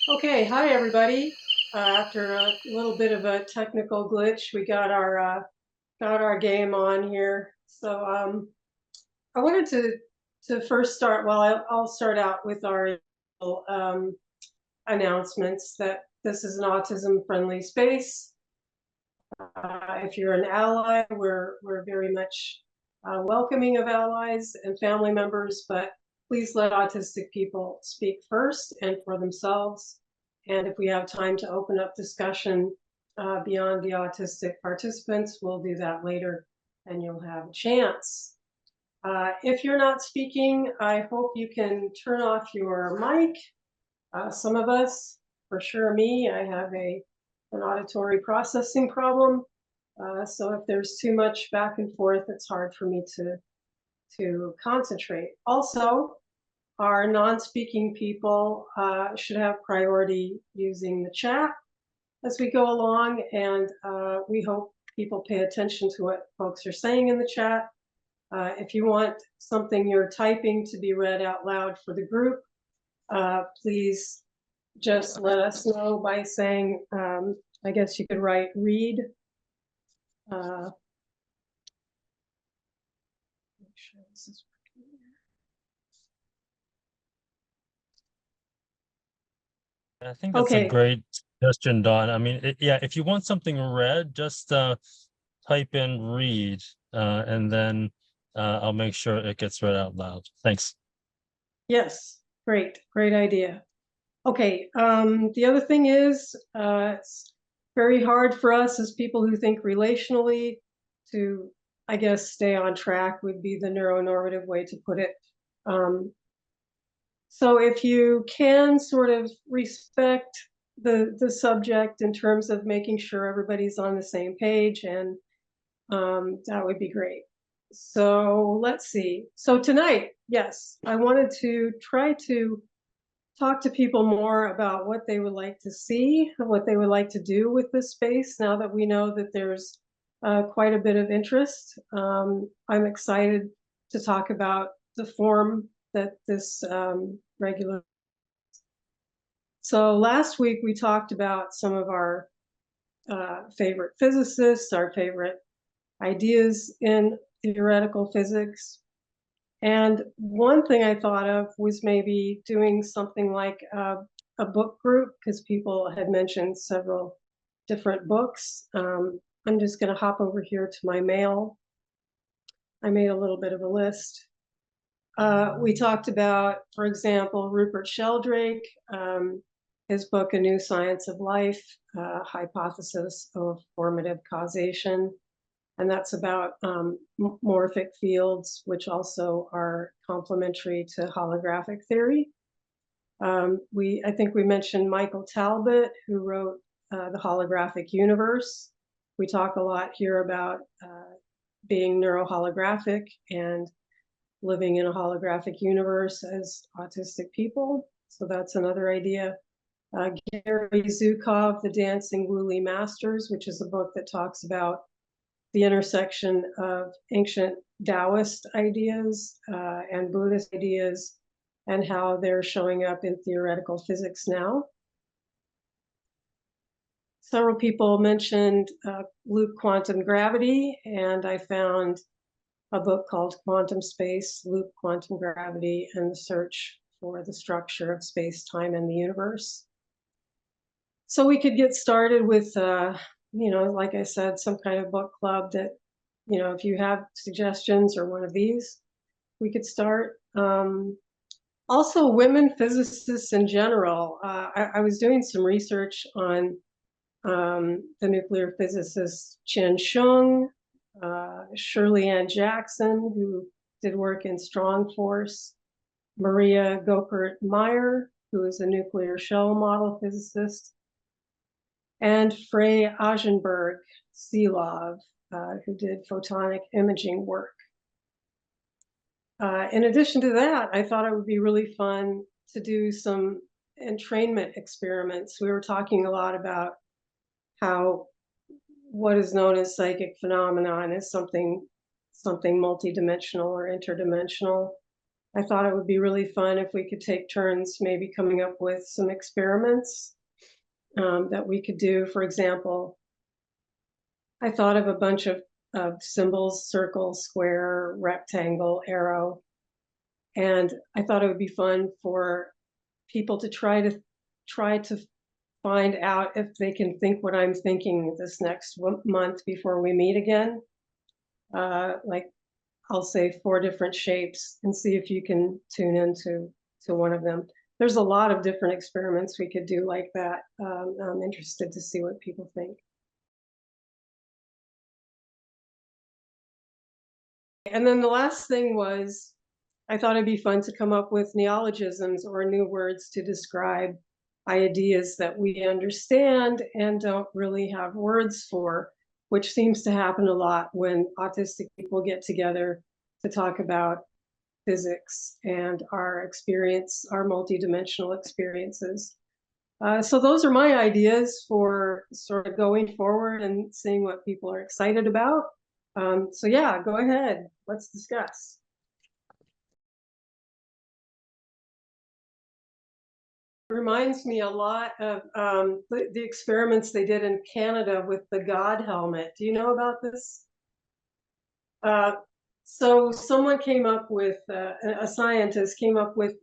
Okay, hi everybody. After a little bit of a technical glitch, we got our game on here. So I wanted to first start. Well, I'll start out with our um, announcements that this is an autism-friendly space. If you're an ally, we're very much welcoming of allies and family members, but please let autistic people speak first and for themselves. And if we have time to open up discussion beyond the autistic participants, we'll do that later and you'll have a chance. If you're not speaking, I hope you can turn off your mic. Some of us, for sure me, I have an auditory processing problem. So if there's too much back and forth, it's hard for me to concentrate. Also, our non-speaking people should have priority using the chat as we go along, and we hope people pay attention to what folks are saying in the chat. If you want something you're typing to be read out loud for the group, please just let us know by saying, I guess you could write read. Make sure this is working I think here. that's a Okay, great suggestion, Don. I mean, yeah, if you want something read, just type in read, and then I'll make sure it gets read out loud. Thanks. yes, great idea. Okay, the other thing is, it's very hard for us as people who think relationally to, I guess, stay on track would be the neuronormative way to put it. So if you can sort of respect the subject in terms of making sure everybody's on the same page, and that would be great. So let's see. So tonight, yes, I wanted to try to talk to people more about what they would like to see, what they would like to do with this space now that we know that there's quite a bit of interest. I'm excited to talk about the form that this regular. So last week we talked about some of our favorite physicists, our favorite ideas in theoretical physics. And one thing I thought of was maybe doing something like a book group, because people had mentioned several different books. I'm just going to hop over here to my mail. I made a little bit of a list. We talked about, for example, Rupert Sheldrake, his book, A New Science of Life, Hypothesis of Formative Causation. And that's about morphic fields, which also are complementary to holographic theory. I think we mentioned Michael Talbot, who wrote The Holographic Universe. We talk a lot here about being neuroholographic and living in a holographic universe as autistic people. So that's another idea. Gary Zukov, The Dancing Woolly Masters, which is a book that talks about the intersection of ancient Taoist ideas and Buddhist ideas and how they're showing up in theoretical physics now. Several people mentioned loop quantum gravity, and I found a book called Quantum Space, Loop Quantum Gravity, and the Search for the Structure of Space-Time and the Universe. So we could get started with like I said, some kind of book club that, if you have suggestions or one of these, we could start. Also, women physicists in general. I was doing some research on the nuclear physicist Chen Shung, Shirley Ann Jackson, who did work in strong force, Maria Gopert-Meyer, who is a nuclear shell model physicist, and Frey Agenberg Seelov, who did photonic imaging work. In addition to that, I thought it would be really fun to do some entrainment experiments. We were talking a lot about how what is known as psychic phenomenon is something multidimensional or interdimensional. I thought it would be really fun if we could take turns maybe coming up with some experiments that we could do. For example, I thought of a bunch of symbols: circle, square, rectangle, arrow. And I thought it would be fun for people to try to find out if they can think what I'm thinking this next month before we meet again. Like I'll say 4 different shapes and see if you can tune into one of them. There's a lot of different experiments we could do like that. I'm interested to see what people think. And then the last thing was, I thought it'd be fun to come up with neologisms or new words to describe ideas that we understand and don't really have words for, which seems to happen a lot when autistic people get together to talk about physics and our experience, our multidimensional experiences. So those are my ideas for sort of going forward and seeing what people are excited about. So yeah, go ahead, let's discuss. Reminds me a lot of the experiments they did in Canada with the God helmet. Do you know about this? So someone came up with, a scientist came up with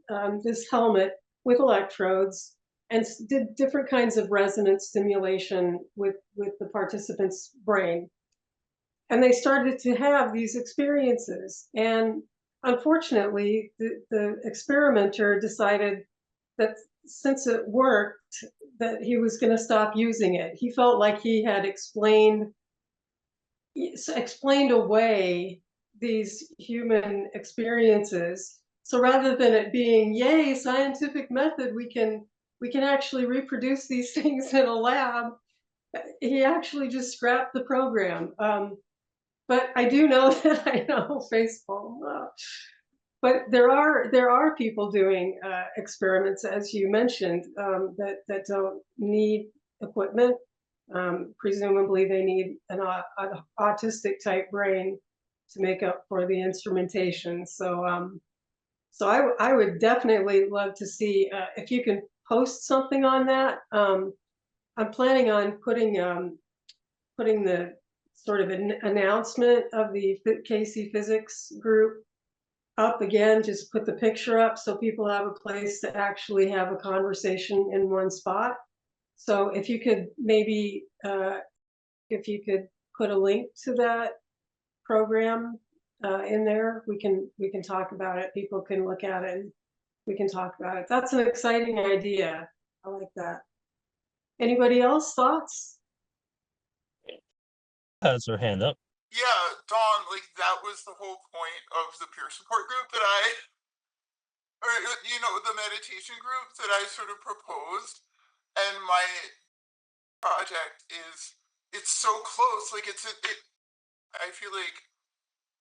this helmet with electrodes and did different kinds of resonance stimulation with the participant's brain. And they started to have these experiences. And unfortunately, the experimenter decided that since it worked, that he was going to stop using it. He felt like he had explained away these human experiences. So rather than it being, yay, scientific method, we can actually reproduce these things in a lab, he actually just scrapped the program. But I do know that I know Facebook. But there are people doing experiments, as you mentioned, that don't need equipment. Presumably, they need an autistic type brain to make up for the instrumentation. So, I would definitely love to see if you can post something on that. I'm planning on putting the sort of an announcement of the CASY physics group up again, just put the picture up so people have a place to actually have a conversation in one spot. So if you could maybe, if you could put a link to that program in there, we can talk about it. People can look at it and we can talk about it. That's an exciting idea. I like that. Anybody else thoughts? Has her hand up. Yeah, Dawn, like that was the whole point of the peer support group that or the meditation group that I sort of proposed. And my project it's so close. Like I feel like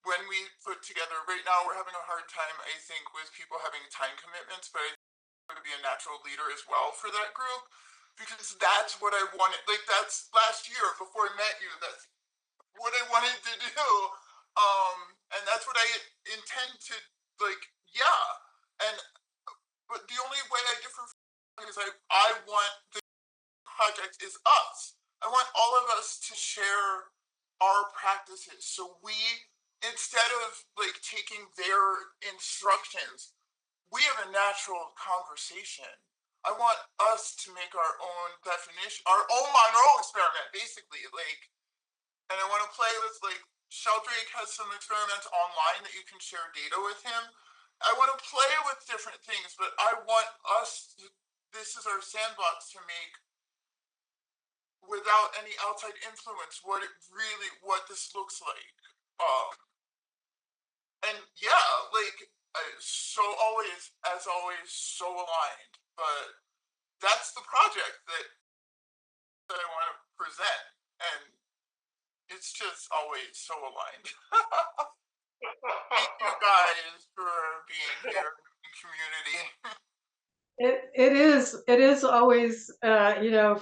when we put together, right now we're having a hard time, I think, with people having time commitments, but I think to be a natural leader as well for that group, because that's what I wanted. Like that's last year before I met you. That's what I wanted to do, and that's what I intend to, like, yeah. And but the only way I differ is I want the project is us. I want all of us to share our practices, so we, instead of like taking their instructions, we have a natural conversation. I want us to make our own definition, our own Monroe experiment, basically, like. And I want to play with, like, Sheldrake has some experiments online that you can share data with him. I want to play with different things, but I want us to, this is our sandbox to make, without any outside influence, what this looks like. And yeah, like, so always, as always, so aligned. But that's the project that I want to present. And it's just always so aligned. Thank you guys for being here in community. It is always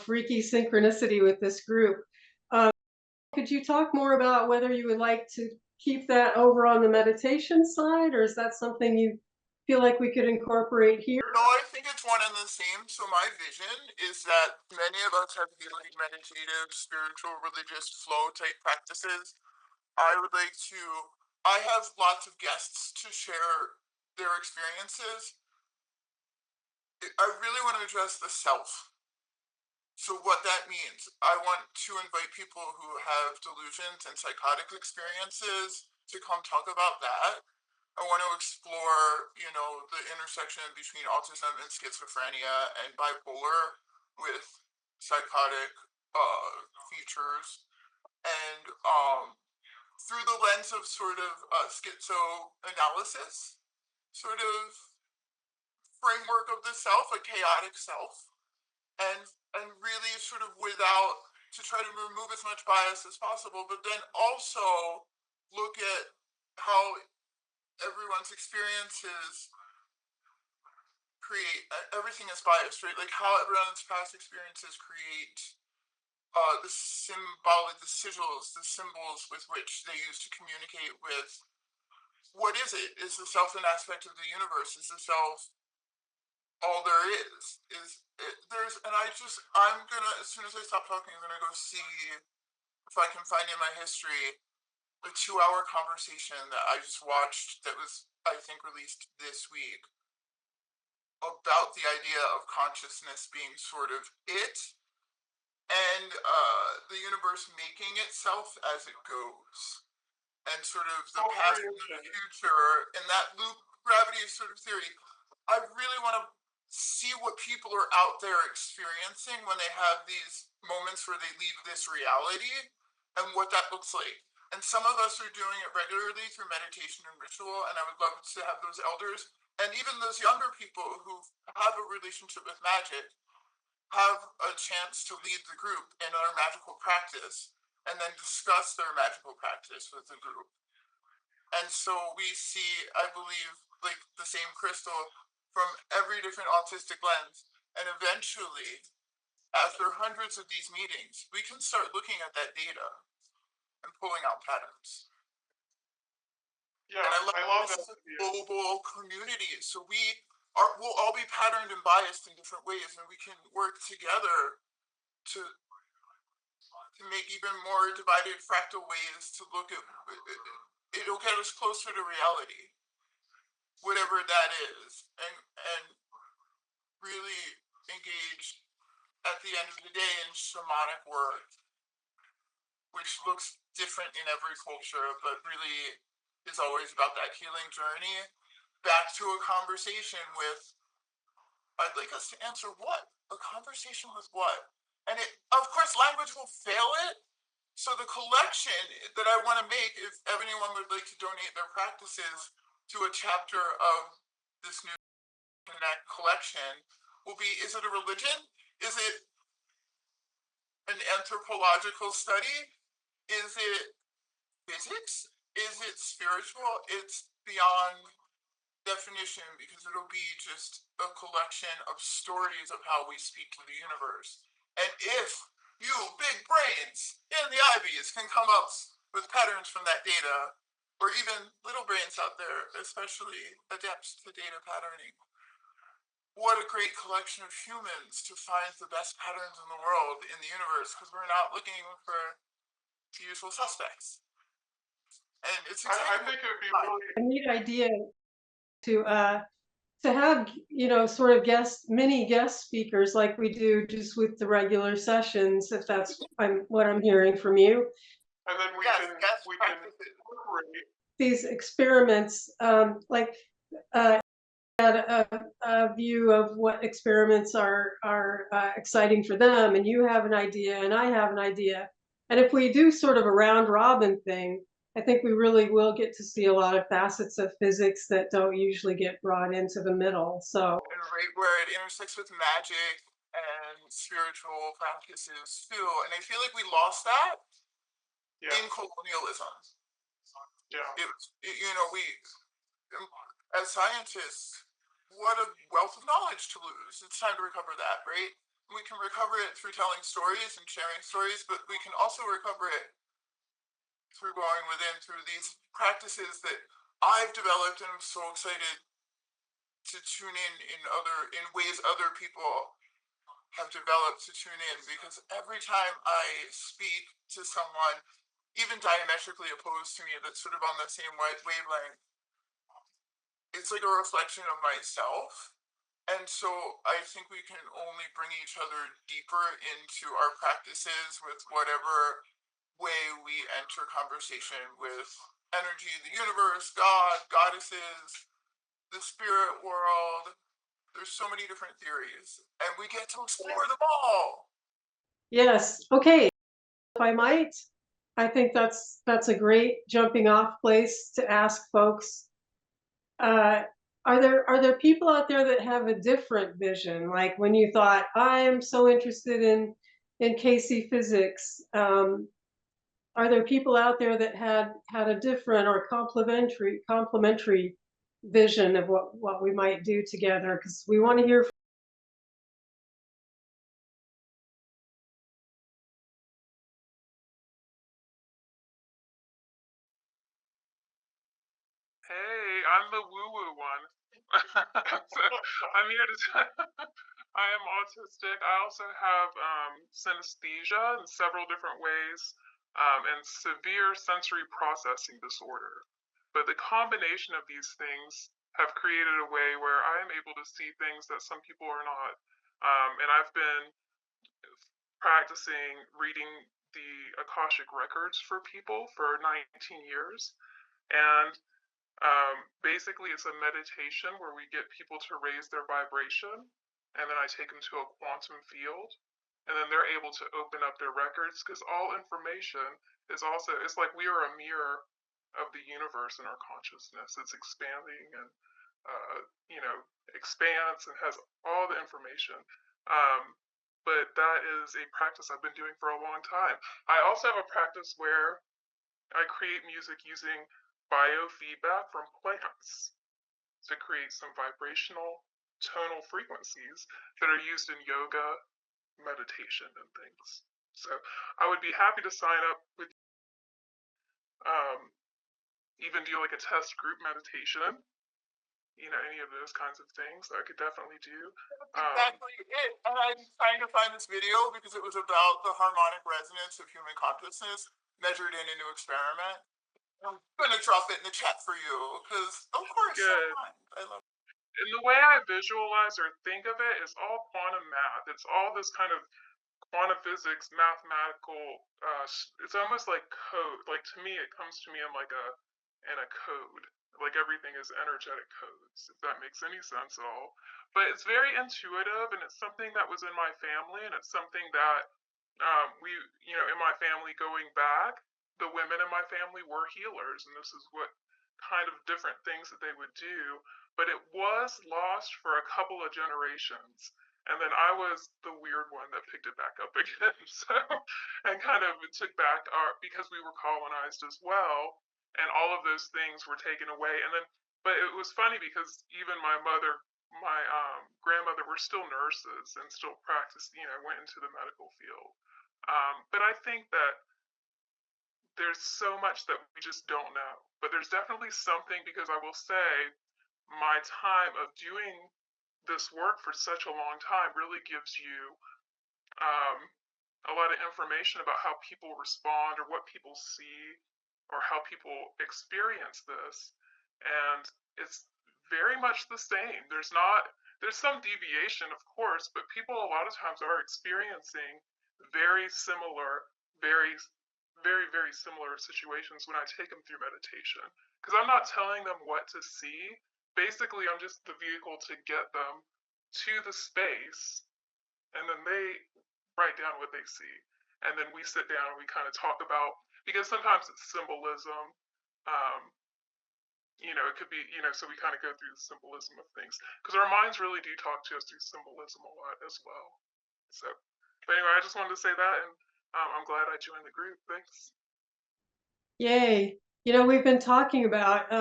freaky synchronicity with this group. Could you talk more about whether you would like to keep that over on the meditation side, or is that something feel like we could incorporate here? No, I think it's one and the same. So my vision is that many of us have healing, meditative, spiritual, religious flow type practices. I have lots of guests to share their experiences. I really want to address the self. So what that means, I want to invite people who have delusions and psychotic experiences to come talk about that. I want to explore, the intersection between autism and schizophrenia and bipolar with psychotic features, and through the lens of sort of schizoanalysis, sort of framework of the self, a chaotic self, and really sort of without, to try to remove as much bias as possible, but then also look at how everyone's experiences create, everything is biased, right? Like how everyone's past experiences create the symbolic, the sigils, the symbols with which they use to communicate with. What is it? Is the self an aspect of the universe? Is the self all there is? I'm gonna, as soon as I stop talking, I'm gonna go see if I can find in my history a 2-hour conversation that I just watched that was, I think, released this week about the idea of consciousness being sort of it, and the universe making itself as it goes, and sort of the past and the future, and that loop gravity sort of theory. I really want to see what people are out there experiencing when they have these moments where they leave this reality, and what that looks like. And some of us are doing it regularly through meditation and ritual, and I would love to have those elders, and even those younger people who have a relationship with magic, have a chance to lead the group in our magical practice, and then discuss their magical practice with the group. And so we see, I believe, like the same crystal from every different autistic lens. And eventually, after hundreds of these meetings, we can start looking at that data and pulling out patterns. Yeah, and I love this that. is a global community. So we'll all be patterned and biased in different ways, and we can work together to make even more divided fractal ways to look at. It'll get us closer to reality, whatever that is, and really engage at the end of the day in shamanic work, which looks different in every culture, but really is always about that healing journey back to a conversation with. I'd like us to answer what? A conversation with what? And of course, language will fail it. So the collection that I want to make, if anyone would like to donate their practices to a chapter of this new Connect collection, will be: is it a religion? Is it an anthropological study? Is it physics? Is it spiritual? It's beyond definition, because it'll be just a collection of stories of how we speak to the universe. And if you big brains in the Ivies can come up with patterns from that data, or even little brains out there, especially adepts to data patterning, what a great collection of humans to find the best patterns in the world, in the universe, because we're not looking for the usual suspects. And it's I think it would be really A neat idea to have, sort of mini guest speakers like we do just with the regular sessions, if that's what I'm hearing from you. and then we Yes, can yes, we can practice it. incorporate. These experiments, like had a view of what experiments are exciting for them, and you have an idea and I have an idea, and if we do sort of a round robin thing, I think we really will get to see a lot of facets of physics that don't usually get brought into the middle. So And right where it intersects with magic and spiritual practices too. And I feel like we lost that Yeah, in colonialism. yeah. We, as scientists, what a wealth of knowledge to lose. It's time to recover that, right? We can recover it through telling stories and sharing stories, but we can also recover it through going within, through these practices that I've developed, and I'm so excited to tune in ways other people have developed to tune in, because every time I speak to someone, even diametrically opposed to me, that's sort of on the same wavelength, it's like a reflection of myself. And so I think we can only bring each other deeper into our practices with whatever way we enter conversation with energy, the universe, God, goddesses, the spirit world. There's so many different theories, and we get to explore them all. Yes. Okay. If I might, I think that's a great jumping off place to ask folks. Are there people out there that have a different vision? Like when you thought, I am so interested in CASY physics. Are there people out there that had a different or complementary vision of what we might do together? Because we want to hear. Hey, I'm the woo-woo one. So, I'm here to I am autistic. I also have synesthesia in several different ways, and severe sensory processing disorder. But the combination of these things have created a way where I am able to see things that some people are not. And I've been practicing reading the Akashic records for people for 19 years. And basically, it's a meditation where we get people to raise their vibration, and then I take them to a quantum field, and then they're able to open up their records, because all information is also, it's like we are a mirror of the universe in our consciousness. It's expanding and, expands and has all the information. But that is a practice I've been doing for a long time. I also have a practice where I create music using biofeedback from plants to create some vibrational tonal frequencies that are used in yoga, meditation, and things. So I would be happy to sign up with even do like a test group meditation, any of those kinds of things I could definitely do. Exactly it. And I'm trying to find this video because it was about the harmonic resonance of human consciousness measured in a new experiment. I'm gonna drop it in the chat for you because, of course, Good. I love it. And the way I visualize or think of it is all quantum math. It's all this kind of quantum physics, mathematical. It's almost like code. Like to me, it comes to me in a code. Like everything is energetic codes, if that makes any sense at all. But it's very intuitive, and it's something that was in my family, and it's something that we, in my family going back, the women in my family were healers, and this is what kind of different things that they would do. But it was lost for a couple of generations. And then I was the weird one that picked it back up again. So, and kind of took back because we were colonized as well. And all of those things were taken away. And then, but it was funny because even my mother, my grandmother were still nurses and still practiced, went into the medical field. But I think that there's so much that we just don't know. But there's definitely something, because I will say my time of doing this work for such a long time really gives you a lot of information about how people respond or what people see or how people experience this. And it's very much the same. There's some deviation, of course, but people a lot of times are experiencing very similar, very, very, very similar situations when I take them through meditation. Because I'm not telling them what to see. Basically, I'm just the vehicle to get them to the space, and then they write down what they see. And then we sit down and we kind of talk about, because sometimes it's symbolism. It could be, so we kind of go through the symbolism of things. Because our minds really do talk to us through symbolism a lot as well. So, but anyway, I just wanted to say that, and I'm glad I joined the group. Thanks. Yay. We've been talking about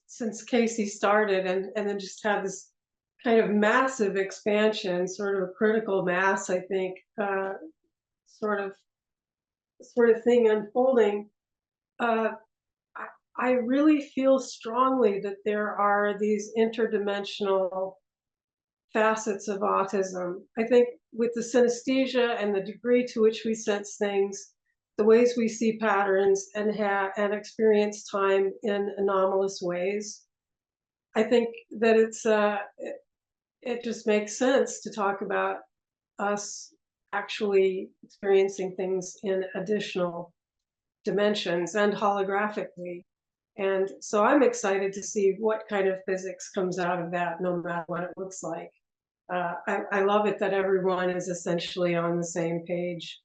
since CASY started, and then just had this kind of massive expansion, sort of a critical mass, I think, sort of thing unfolding. I really feel strongly that there are these interdimensional facets of autism. I think with the synesthesia and the degree to which we sense things, the ways we see patterns and experience time in anomalous ways, I think that it just makes sense to talk about us actually experiencing things in additional dimensions and holographically. And so I'm excited to see what kind of physics comes out of that, no matter what it looks like. I love it that everyone is essentially on the same page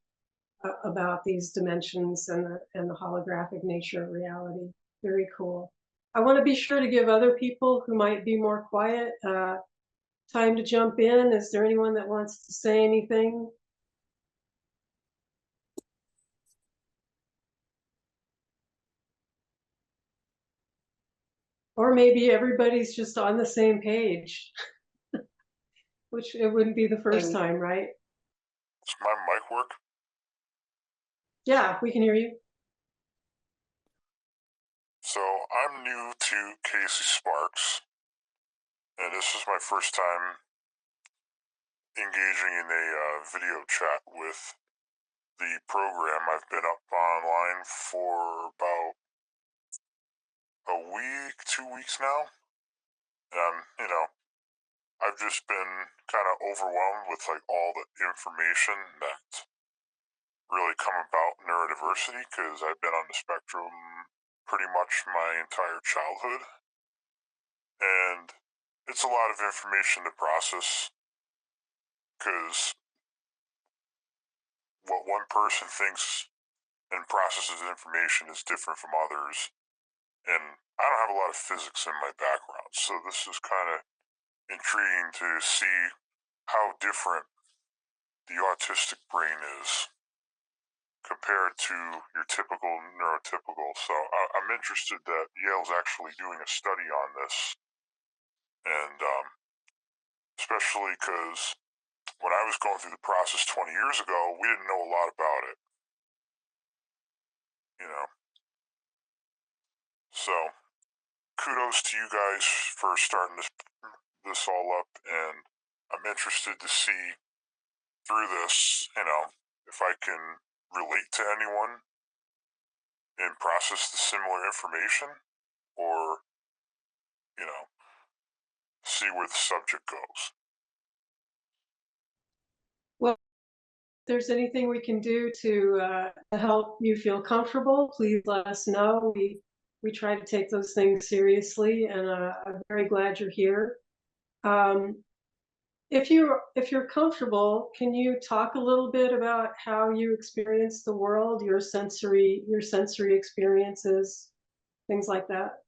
about these dimensions and the holographic nature of reality. Very cool. I want to be sure to give other people who might be more quiet time to jump in. Is there anyone that wants to say anything? Or maybe everybody's just on the same page, which it wouldn't be the first time, right? Does my mic work? Yeah, we can hear you. So I'm new to CASY Sparks, and this is my first time engaging in a video chat with the program. I've been up online for about a week, 2 weeks now, and I've just been kind of overwhelmed with like all the information that really come about neurodiversity, because I've been on the spectrum pretty much my entire childhood, and it's a lot of information to process, because what one person thinks and processes information is different from others, and I don't have a lot of physics in my background, so this is kind of intriguing to see how different the autistic brain is compared to your typical neurotypical. So I'm interested that Yale's actually doing a study on this, and especially because when I was going through the process 20 years ago, we didn't know a lot about it, So kudos to you guys for starting this all up, and I'm interested to see through this, if I can relate to anyone and process the similar information, or, see where the subject goes. Well, if there's anything we can do to help you feel comfortable, please let us know. We try to take those things seriously, and I'm very glad you're here. If you're comfortable, can you talk a little bit about how you experience the world, your sensory experiences, things like that?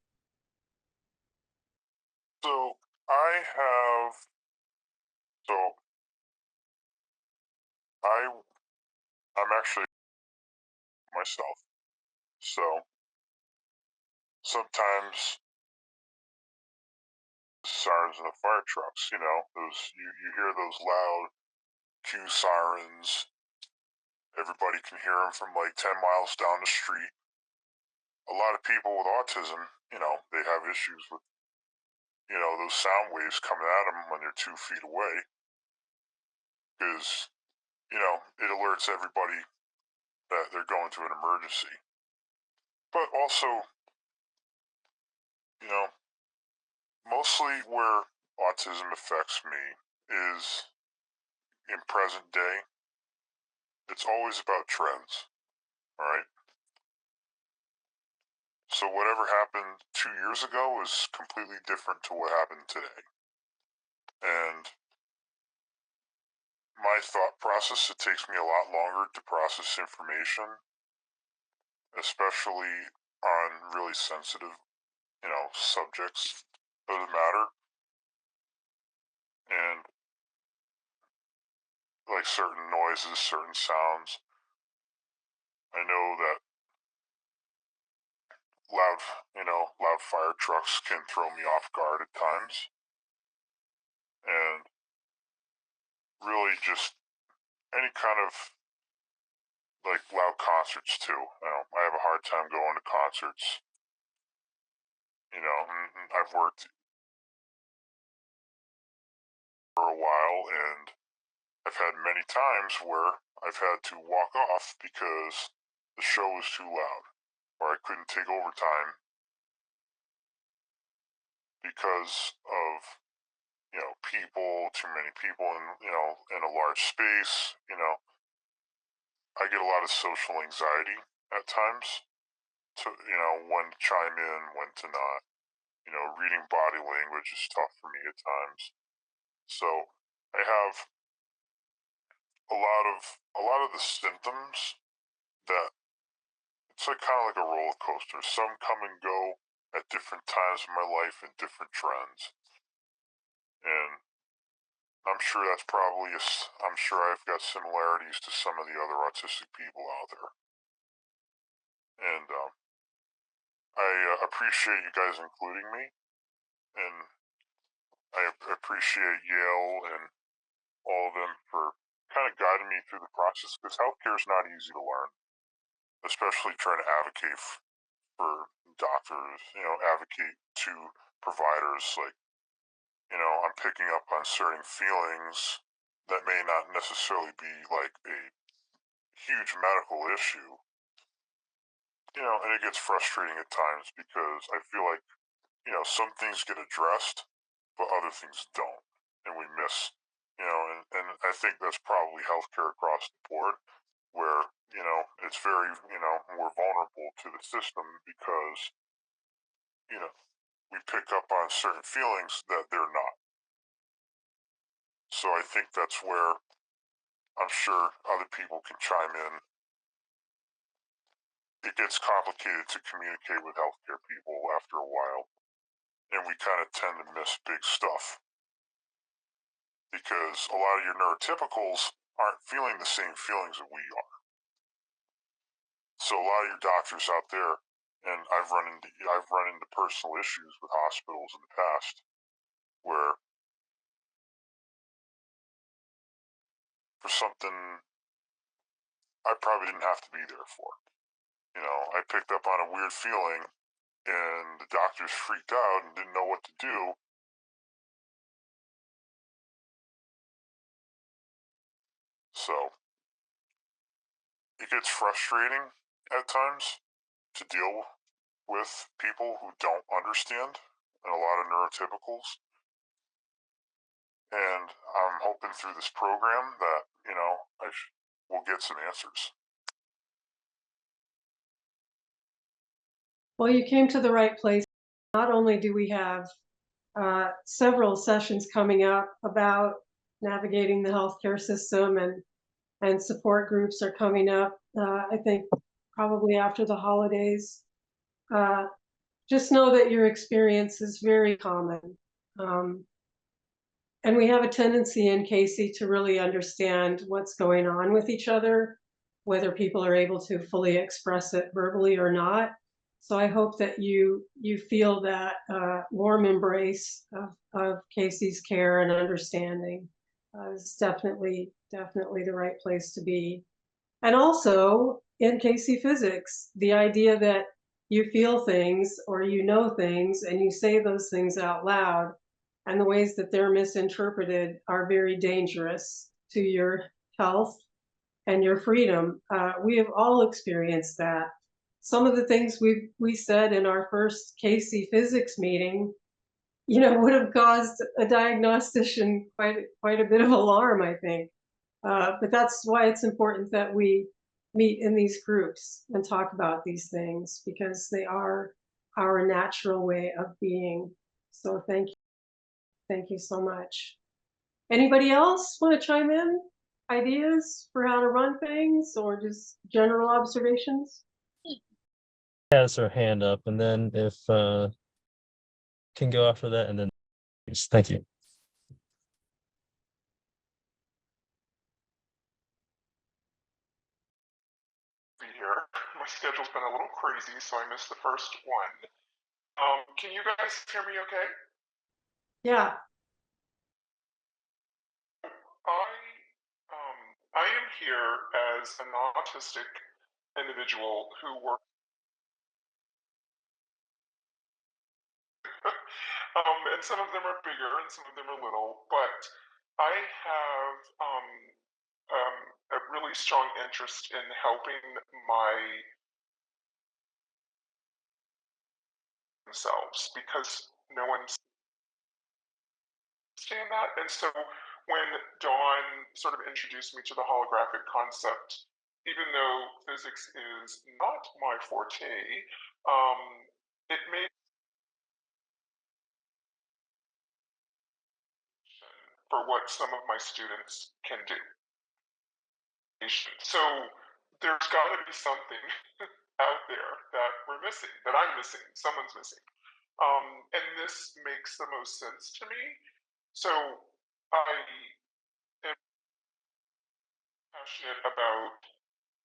So I have, so I'm actually myself. So sometimes sirens in the fire trucks, those you hear those loud cue sirens. Everybody can hear them from like 10 miles down the street. A lot of people with autism, they have issues with, those sound waves coming at them when they're 2 feet away, because, it alerts everybody that they're going to an emergency. But also, mostly where autism affects me is in present day. It's always about trends, all right? So whatever happened 2 years ago is completely different to what happened today. And my thought process, it takes me a lot longer to process information, especially on really sensitive, subjects of the matter. And like certain noises, certain sounds. I know that loud fire trucks can throw me off guard at times. And really just any kind of like loud concerts too. I have a hard time going to concerts. And I've worked for a while, and I've had many times where I've had to walk off because the show was too loud, or I couldn't take overtime because of, people, too many people in a large space. I get a lot of social anxiety at times to, when to chime in, when to not. Reading body language is tough for me at times. So I have a lot of the symptoms that it's like kind of like a roller coaster. Some come and go at different times in my life and different trends. And I'm sure I'm sure I've got similarities to some of the other autistic people out there. And I appreciate you guys including me, and I appreciate Yale and all of them for kind of guiding me through the process, because healthcare is not easy to learn, especially trying to advocate for doctors, advocate to providers. Like, I'm picking up on certain feelings that may not necessarily be like a huge medical issue, and it gets frustrating at times because I feel like, some things get addressed, but other things don't, and we miss, and I think that's probably healthcare across the board, where, it's very, we're vulnerable to the system because, we pick up on certain feelings that they're not. So I think that's where I'm sure other people can chime in. It gets complicated to communicate with healthcare people after a while, and we kind of tend to miss big stuff because a lot of your neurotypicals aren't feeling the same feelings that we are. So a lot of your doctors out there, and I've run into personal issues with hospitals in the past where for something I probably didn't have to be there for. I picked up on a weird feeling and the doctors freaked out and didn't know what to do. So it gets frustrating at times to deal with people who don't understand and a lot of neurotypicals. And I'm hoping through this program that, we'll get some answers. Well, you came to the right place. Not only do we have several sessions coming up about navigating the healthcare system, and support groups are coming up, I think probably after the holidays. Just know that your experience is very common. And we have a tendency in CASY to really understand what's going on with each other, whether people are able to fully express it verbally or not. So I hope that you feel that warm embrace of CASY's care and understanding. Is definitely the right place to be. And also in CASY physics, the idea that you feel things or you know things and you say those things out loud, and the ways that they're misinterpreted are very dangerous to your health and your freedom. We have all experienced that. Some of the things we said in our first CASY physics meeting, would have caused a diagnostician quite a bit of alarm, I think. But that's why it's important that we meet in these groups and talk about these things, because they are our natural way of being. So thank you. Thank you so much. Anybody else want to chime in? Ideas for how to run things or just general observations? Has her hand up, and then if can go after that, and then thank you. Be here. My schedule's been a little crazy, so I missed the first one. Can you guys hear me okay? Yeah. I am here as an autistic individual who works and some of them are bigger and some of them are little, but I have a really strong interest in helping themselves because no one's understand that. And so when Dawn sort of introduced me to the holographic concept, even though physics is not my forte, it made for what some of my students can do. So there's got to be something out there that we're missing, that I'm missing, someone's missing. And this makes the most sense to me. So I am passionate about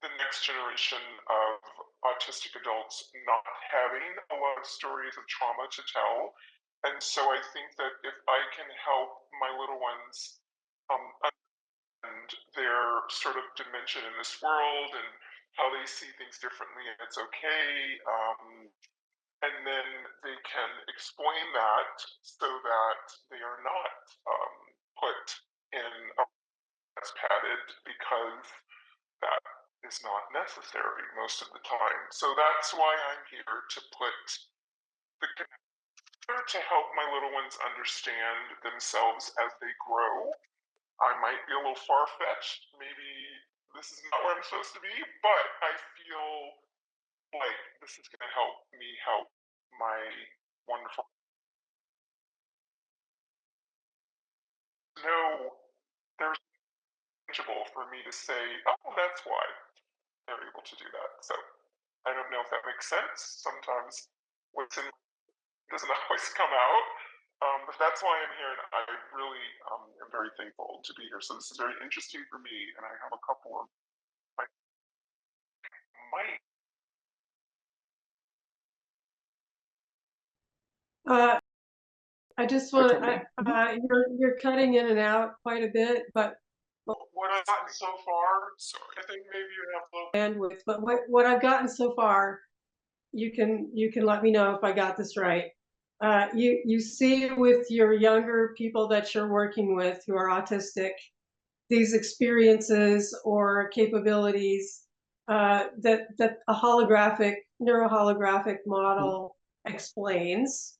the next generation of autistic adults not having a lot of stories of trauma to tell. And so I think that if I can help my little ones understand their sort of dimension in this world and how they see things differently, and it's okay. And then they can explain that so that they are not put in a that's padded because that is not necessary most of the time. So that's why I'm here to put the connector to help my little ones understand themselves as they grow. I might be a little far-fetched. Maybe this is not where I'm supposed to be, but I feel like this is going to help me help my wonderful. No, there's tangible for me to say, oh, that's why they're able to do that. So I don't know if that makes sense. Sometimes what's in doesn't always come out, but that's why I'm here, and I really am very thankful to be here. So this is very interesting for me, and I have a couple of my might. I just want to, you're cutting in and out quite a bit, but What I've gotten so far, I think maybe you have a little bandwidth, but what I've gotten so far, you can let me know if I got this right. You see with your younger people that you're working with who are autistic, these experiences or capabilities that a holographic, neuroholographic model explains.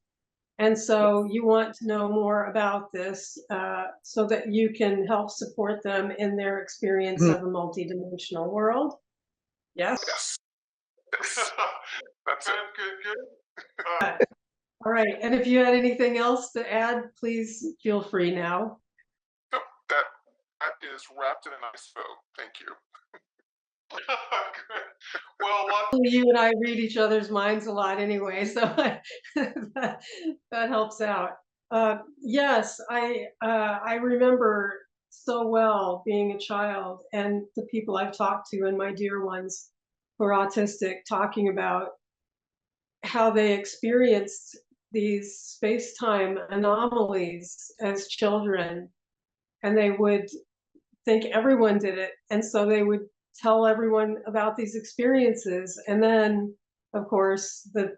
And so you want to know more about this so that you can help support them in their experience of a multidimensional world. Yes? Yes. That's good. All right. And if you had anything else to add, please feel free now. No, that is wrapped in a nice bow. Thank you. Good. Well, You and I read each other's minds a lot anyway, so that helps out. Yes, I remember so well being a child, and the people I've talked to and my dear ones who are autistic talking about how they experienced these space-time anomalies as children, and they would think everyone did it, and so they would tell everyone about these experiences. And then of course the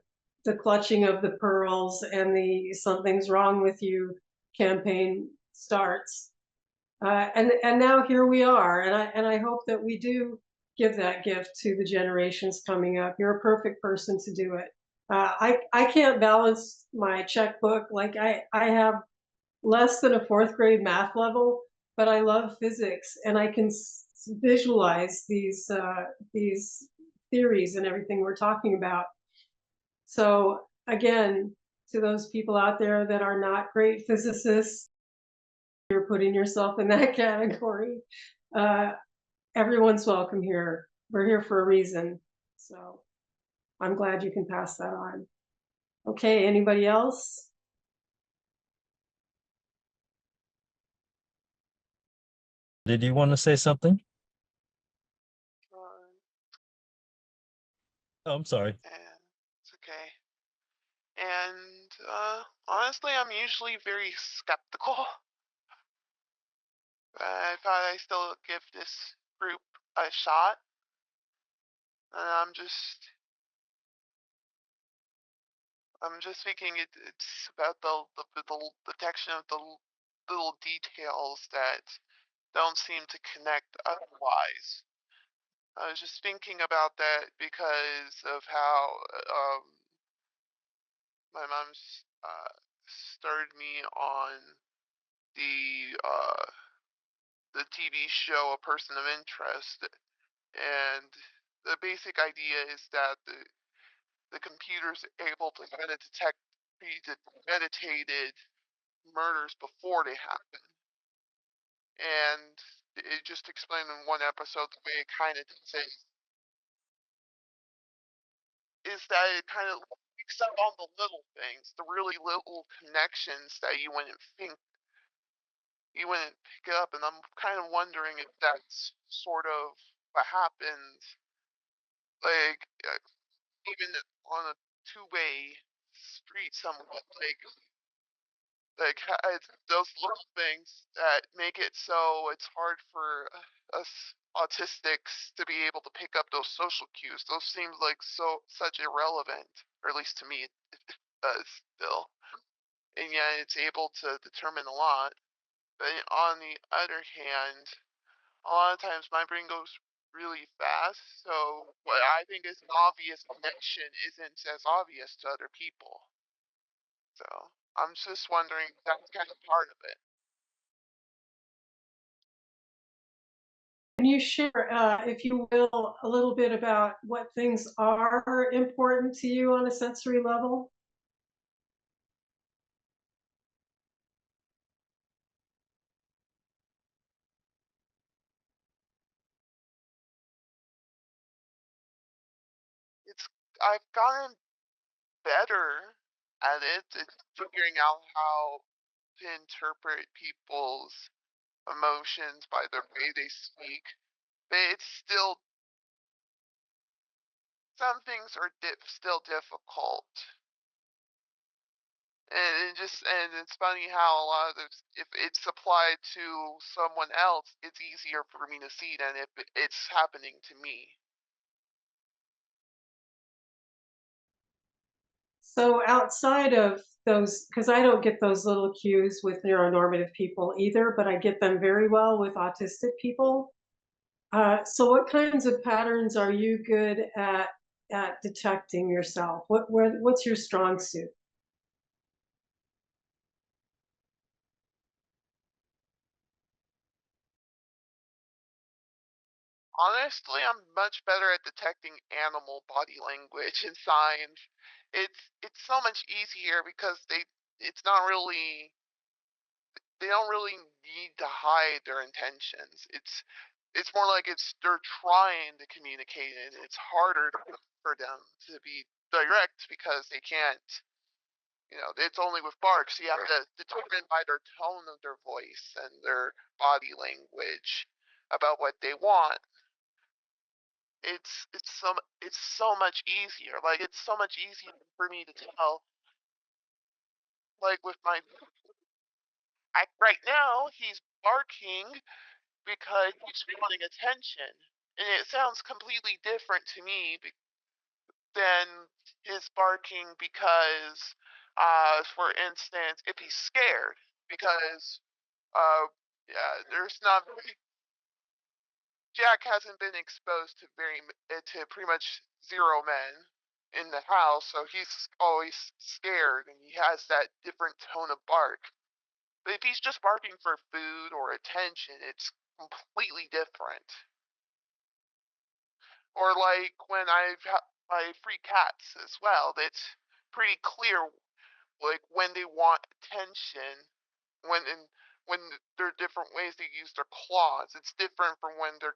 clutching of the pearls and the something's wrong with you campaign starts. And now here we are, and I hope that we do give that gift to the generations coming up. You're a perfect person to do it. I can't balance my checkbook. Like I have less than a fourth grade math level, but I love physics, and I can visualize these theories and everything we're talking about. So again, to those people out there that are not great physicists, you're putting yourself in that category. Everyone's welcome here. We're here for a reason. So I'm glad you can pass that on. Okay, anybody else? Did you want to say something? Oh, I'm sorry. And it's okay. And honestly, I'm usually very skeptical. I thought I still give this group a shot. And I'm just thinking it's about the detection of the little details that don't seem to connect otherwise. I was just thinking about that because of how my mom's started me on the TV show A Person of Interest, and the basic idea is that the computer's able to kind of detect premeditated murders before they happen, and it just explained in one episode the way it kind of does it is that it kind of picks up on the little things, the really little connections that you wouldn't pick up, and I'm kind of wondering if that's sort of what happens, like even on a two-way street, somewhat it's those little things that make it so it's hard for us autistics to be able to pick up those social cues. Those seem like such irrelevant, or at least to me, it does still. And yet it's able to determine a lot. But on the other hand, a lot of times my brain goes really fast, so what I think is an obvious connection isn't as obvious to other people. So I'm just wondering if that's kind of part of it. Can you share, if you will, a little bit about what things are important to you on a sensory level? I've gotten better at it. It's figuring out how to interpret people's emotions by the way they speak. But it's still some things are still difficult. And it's funny how a lot of this, if it's applied to someone else, it's easier for me to see than if it's happening to me. So outside of those, because I don't get those little cues with neuronormative people either, but I get them very well with autistic people. So what kinds of patterns are you good at detecting yourself? What's your strong suit? Honestly, I'm much better at detecting animal body language and signs. It's so much easier because it's not really they don't really need to hide their intentions. It's more like they're trying to communicate, and it's harder for them to be direct because they can't. It's only with barks. You have to determine by their tone of their voice and their body language about what they want. It's so much easier. Like it's so much easier for me to tell. Like with right now, he's barking because he's wanting attention, and it sounds completely different to me than his barking because, for instance, if he's scared, because yeah, there's not Jack hasn't been exposed to pretty much zero men in the house, so he's always scared, and he has that different tone of bark. But if he's just barking for food or attention, it's completely different. Or like when my free cats as well, that's pretty clear. Like when they want attention, when and when there are different ways they use their claws. It's different from when they're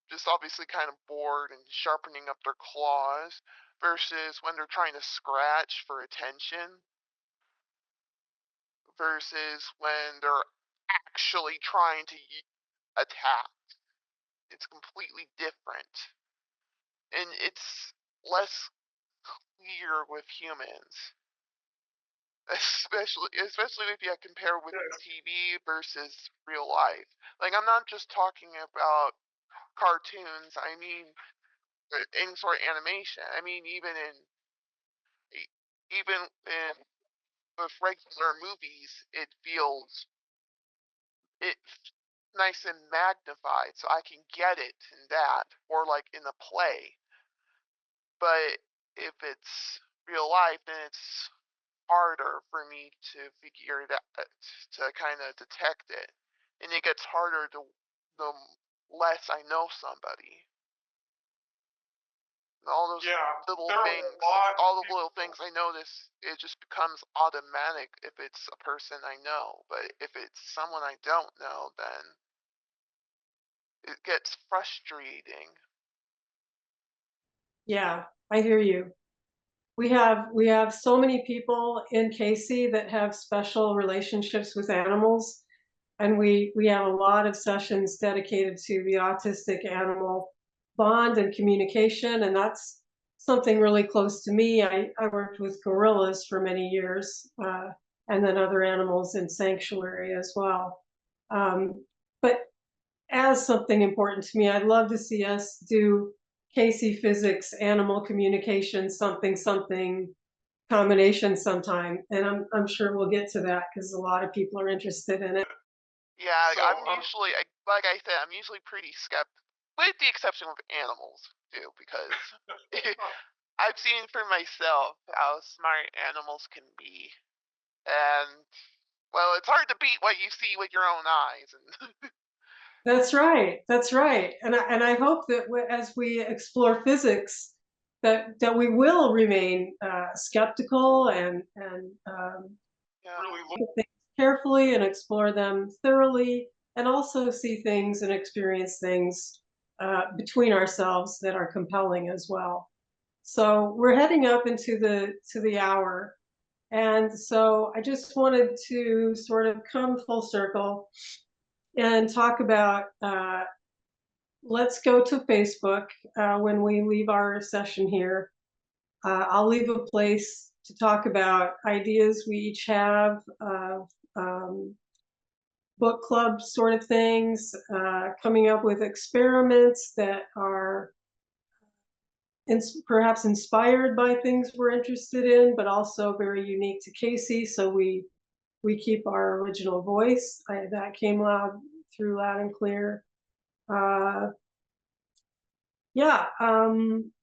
just obviously kind of bored and sharpening up their claws versus when they're trying to scratch for attention versus when they're actually trying to attack. It's completely different. And it's less clear with humans. Especially if you compare with TV versus real life. Like I'm not just talking about cartoons. I mean any sort of animation. I mean even in with regular movies, it feels it's nice and magnified so I can get it in that, or like in a play. But if it's real life, then it's harder for me to figure it out, to kind of detect it. And it gets harder the less I know somebody. All those Yeah, little there are a things, lot of all the people- little things I notice, it just becomes automatic if it's a person I know. But if it's someone I don't know, then it gets frustrating. Yeah, I hear you. We have so many people in CASY that have special relationships with animals, and we have a lot of sessions dedicated to the autistic animal bond and communication, and that's something really close to me. I worked with gorillas for many years, and then other animals in sanctuary as well. But as something important to me, I'd love to see us do CASY physics, animal communication, something combination sometime. And I'm sure we'll get to that because a lot of people are interested in it. Yeah, So, I'm usually, like I said, I'm usually pretty skeptical, with the exception of animals too, because I've seen for myself how smart animals can be, and well, it's hard to beat what you see with your own eyes. And That's right. That's right. And I hope that as we explore physics, that we will remain skeptical and yeah, really look at things carefully and explore them thoroughly, and also see things and experience things between ourselves that are compelling as well. So we're heading up into the hour, and so I just wanted to sort of come full circle and talk about. Let's go to Facebook when we leave our session here. I'll leave a place to talk about ideas we each have of book club sort of things, coming up with experiments that are perhaps inspired by things we're interested in, but also very unique to CASY. So we keep our original voice. That came through loud and clear. Yeah,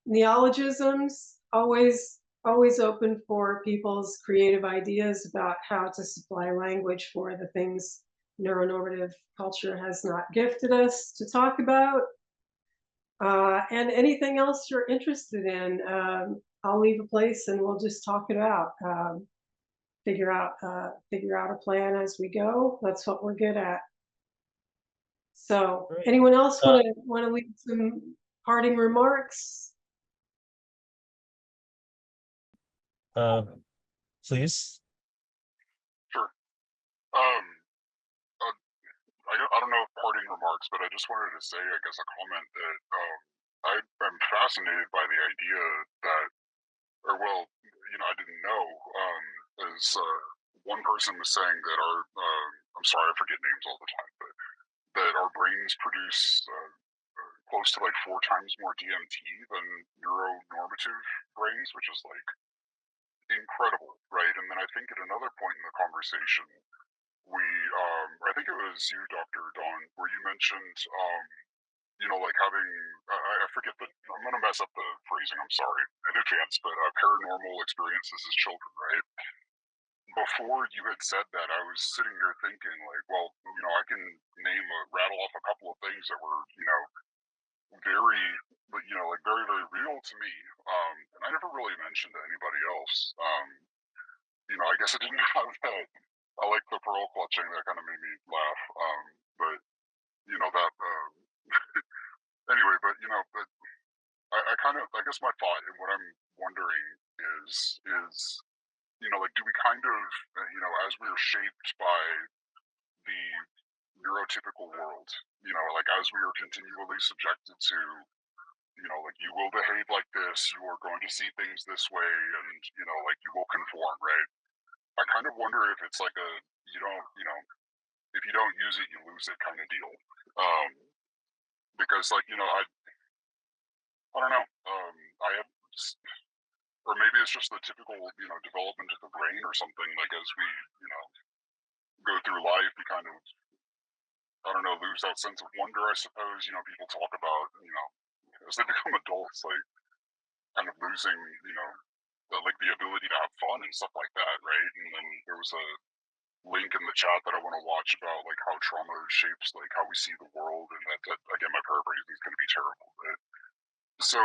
neologisms, always open for people's creative ideas about how to supply language for the things neuronormative culture has not gifted us to talk about. And anything else you're interested in, I'll leave a place and we'll just talk it out. Figure out a plan as we go. That's what we're good at. So, Great. anyone else want to leave some parting remarks? Please. Sure. I don't know if parting remarks, but I just wanted to say, I guess, a comment that I'm fascinated by the idea that, or well, I didn't know, as one person was saying that I'm sorry, I forget names all the time, but that our brains produce close to like 4 times more DMT than neuronormative brains, which is like incredible, right? And then I think at another point in the conversation, I think it was you, Dr. Don, where you mentioned, like having, I forget I'm going to mess up the phrasing, I'm sorry in advance, but paranormal experiences as children, right? Before you had said that, I was sitting here thinking, like, well, I can rattle off a couple of things that were, very, like very, very real to me. And I never really mentioned to anybody else. I guess I didn't have that. I like the pearl clutching. That kind of made me laugh. But that. Anyway, but but I guess my thought and what I'm wondering is like, do we kind of as we're shaped by the neurotypical world, like as we are continually subjected to, like you will behave like this, you are going to see things this way, and like you will conform, right? I kind of wonder if it's like you don't, if you don't use it, you lose it kind of deal. Because like, I don't know. I have, or maybe it's just the typical, development of the brain or something. Like as we, go through life, we kind of I don't know, lose that sense of wonder, I suppose. You know, people talk about, you know, as they become adults, like kind of losing, you know, like the ability to have fun and stuff like that, right? And then there was a link in the chat that I want to watch about like how trauma shapes like how we see the world, and that again, my paraphrasing is going to be terrible, but so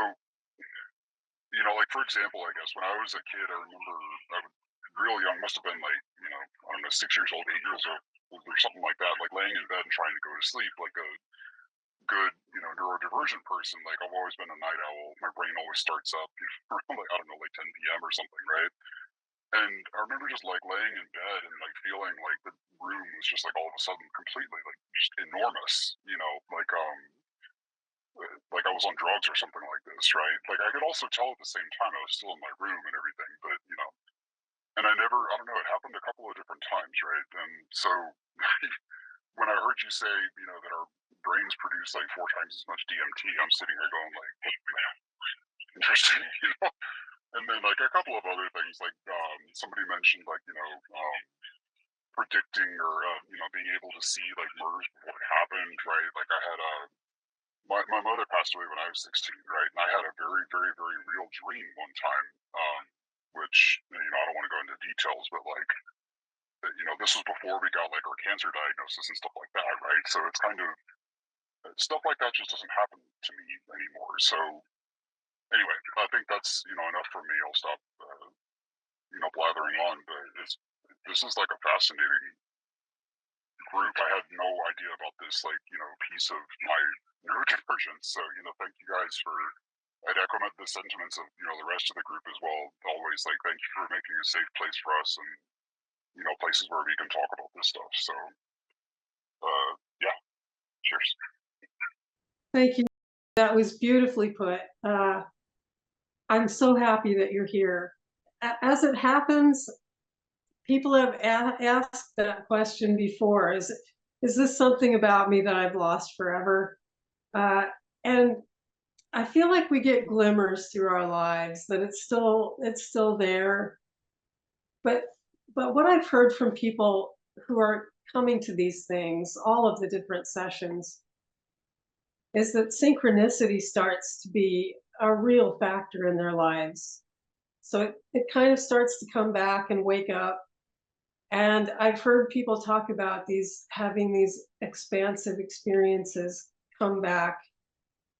you know, like for example, I guess when I was a kid, I remember I was real young, must have been like, you know, I don't know, 6 years old, 8 years old, or something like that, like laying in bed and trying to go to sleep, like a good, you know, neurodivergent person. Like I've always been a night owl. My brain always starts up around like, I don't know, like 10 p.m. or something, right? And I remember just like laying in bed and like feeling like the room was just like all of a sudden completely like just enormous, you know, like I was on drugs or something like this, right? Like I could also tell at the same time I was still in my room and everything, but you know, and I don't know, it happened a couple of different times, right? And so when I heard you say, you know, that our brains produce like 4 times as much DMT, I'm sitting here going like, man, interesting, you know? And then like a couple of other things, like somebody mentioned like, you know, predicting or, you know, being able to see like murders before it happened, right? Like I had my mother passed away when I was 16, right? And I had a very, very, very real dream one time, which, you know, I don't want to go into details, but like, you know, this was before we got like our cancer diagnosis and stuff like that, right? So it's kind of, stuff like that just doesn't happen to me anymore. So anyway, I think that's, you know, enough for me. I'll stop, you know, blathering on, but this is like a fascinating group. I had no idea about this, like, you know, piece of my neurodivergence. So, you know, thank you guys for, I'd echo the sentiments of, you know, the rest of the group as well. Always like, thank you for making a safe place for us and, you know, places where we can talk about this stuff. So, yeah, cheers. Thank you. That was beautifully put. I'm so happy that you're here. As it happens, people have asked that question before. Is this something about me that I've lost forever? And I feel like we get glimmers through our lives that it's still there. But what I've heard from people who are coming to these things, all of the different sessions, is that synchronicity starts to be a real factor in their lives. So it kind of starts to come back and wake up. And I've heard people talk about having these expansive experiences come back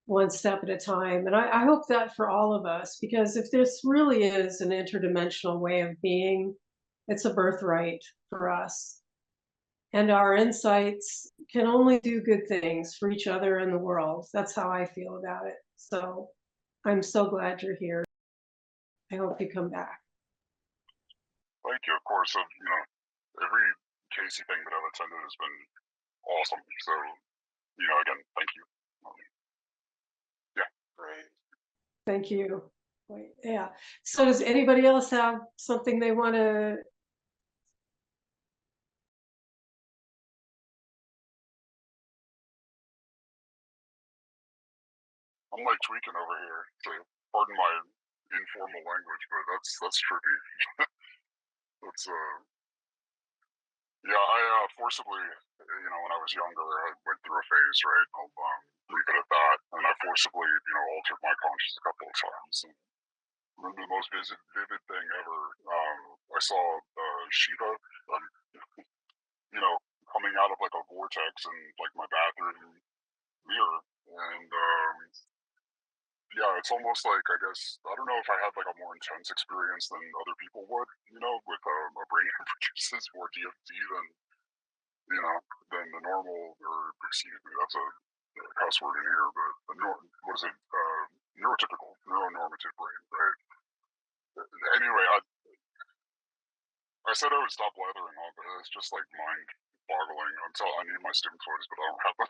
one step at a time. And I hope that for all of us, because if this really is an interdimensional way of being, it's a birthright for us. And our insights can only do good things for each other and the world. That's how I feel about it. So I'm so glad you're here. I hope you come back. Thank you. Of course, you know, every CASY thing that I've attended has been awesome. So, you know, again, thank you. Yeah. Great. Thank you. Yeah. So does anybody else have something they want to? I'm like tweaking over here, so pardon my informal language, but that's trippy. That's yeah, I forcibly, you know, when I was younger, I went through a phase, right? I'll leave it at that. And I forcibly, you know, altered my conscience a couple of times. And the most vivid thing ever, I saw Shiva, you know, coming out of like a vortex in like my bathroom mirror, and yeah, it's almost like, I guess, I don't know if I had like a more intense experience than other people would, you know, with a brain that produces more DMT than, you know, than the normal, or excuse me, that's a cuss word in here, but what is it, neurotypical, neuronormative brain, right? Anyway, I said I would stop blathering on, but it's just like mind-boggling until I need my stim toys, but I don't have them.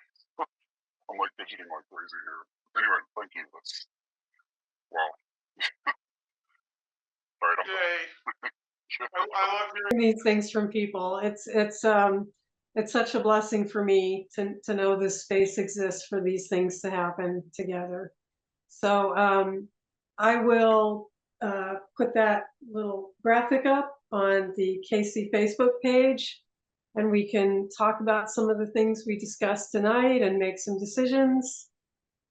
I'm like fidgeting like crazy here. Anyway, thank you. That's wow. All right, I'm done. Yay. I love hearing These things from people. It's such a blessing for me to know this space exists for these things to happen together. So I will put that little graphic up on the CASY Facebook page, and we can talk about some of the things we discussed tonight and make some decisions.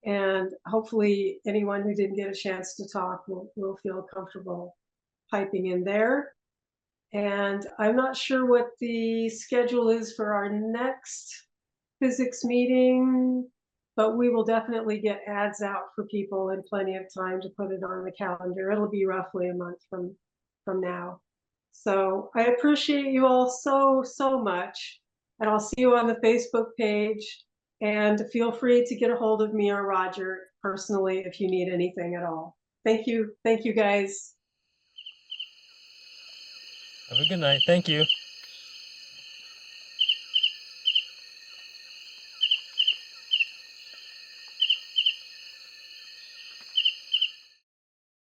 And hopefully anyone who didn't get a chance to talk will feel comfortable piping in there. And I'm not sure what the schedule is for our next physics meeting, but we will definitely get ads out for people in plenty of time to put it on the calendar. It'll be roughly a month from now. So I appreciate you all so much, and I'll see you on the Facebook page, and feel free to get a hold of me or Roger personally if you need anything at all. Thank you guys. Have a good night. Thank you.